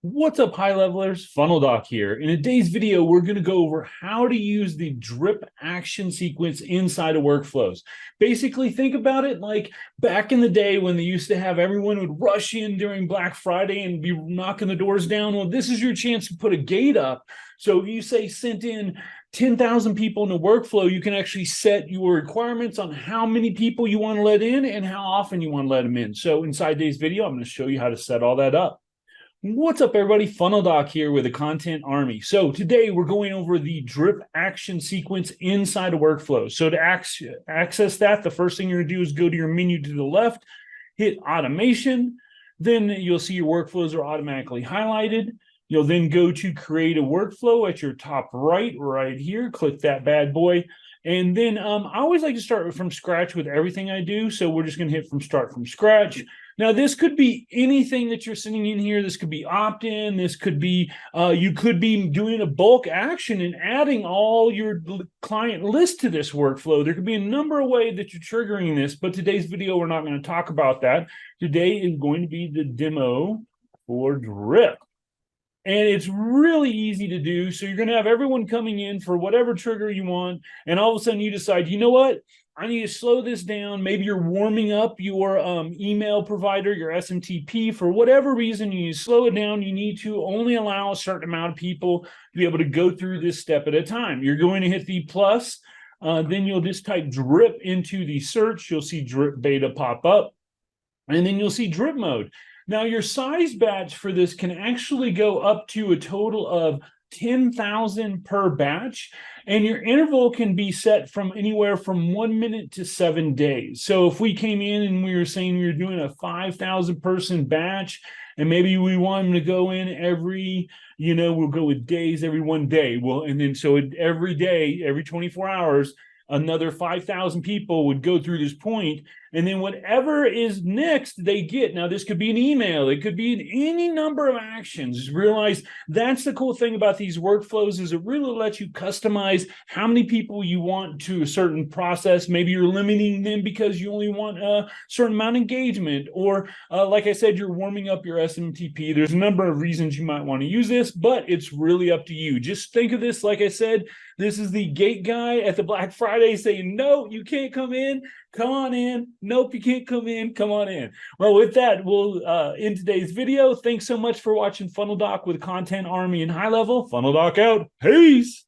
What's up, high levelers? Funnel Doc here. In today's video, we're going to go over how to use the drip action sequence inside of workflows. Basically, think about it like back in the day when they used to have everyone would rush in during Black Friday and be knocking the doors down. Well, this is your chance to put a gate up. So if you say sent in 10,000 people in the workflow, you can actually set your requirements on how many people you want to let in and how often you want to let them in. So inside today's video, I'm going to show you how to set all that up. What's up, everybody? Funnel Doc here with the Content Army. So today we're going over the drip action sequence inside of workflows. So to access that, the first thing you're going to do is go to your menu to the left, hit automation. Then you'll see your workflows are automatically highlighted. You'll then go to create a workflow at your top right here. Click that bad boy. And then I always like to start from scratch with everything I do. So we're just going to hit start from scratch. Now, this could be anything that you're sending in here. This could be opt-in. This could be, you could be doing a bulk action and adding all your client list to this workflow. There could be a number of ways that you're triggering this, but today's video, we're not going to talk about that. Today is going to be the demo for drip. And it's really easy to do. So you're going to have everyone coming in for whatever trigger you want. And all of a sudden you decide, you know what? I need to slow this down. Maybe you're warming up your email provider, your SMTP. For whatever reason, you need to slow it down. You need to only allow a certain amount of people to be able to go through this step at a time. You're going to hit the plus. Then you'll just type drip into the search. You'll see drip beta pop up. And then you'll see drip mode. Now, your size batch for this can actually go up to a total of 10,000 per batch, and your interval can be set from anywhere from 1 minute to 7 days. So if we came in and we were saying we were doing a 5,000 person batch, and maybe we want them to go in every, we'll go with days every 1 day. Well, and then so every day, every 24 hours, another 5,000 people would go through this point, and then whatever is next they get. Now, this could be an email, it could be any number of actions. Just realize that's the cool thing about these workflows is it really lets you customize how many people you want to a certain process. Maybe you're limiting them because you only want a certain amount of engagement, or like I said, you're warming up your SMTP. There's a number of reasons you might want to use this, but it's really up to you. Just think of this, like I said, this is the gate guy at the Black Friday saying, no, you can't come in. Come on in. Nope, you can't come in. Come on in. Well, with that, we'll end today's video. Thanks so much for watching Funnel Doc with Content Army and High Level. Funnel Doc out. Peace.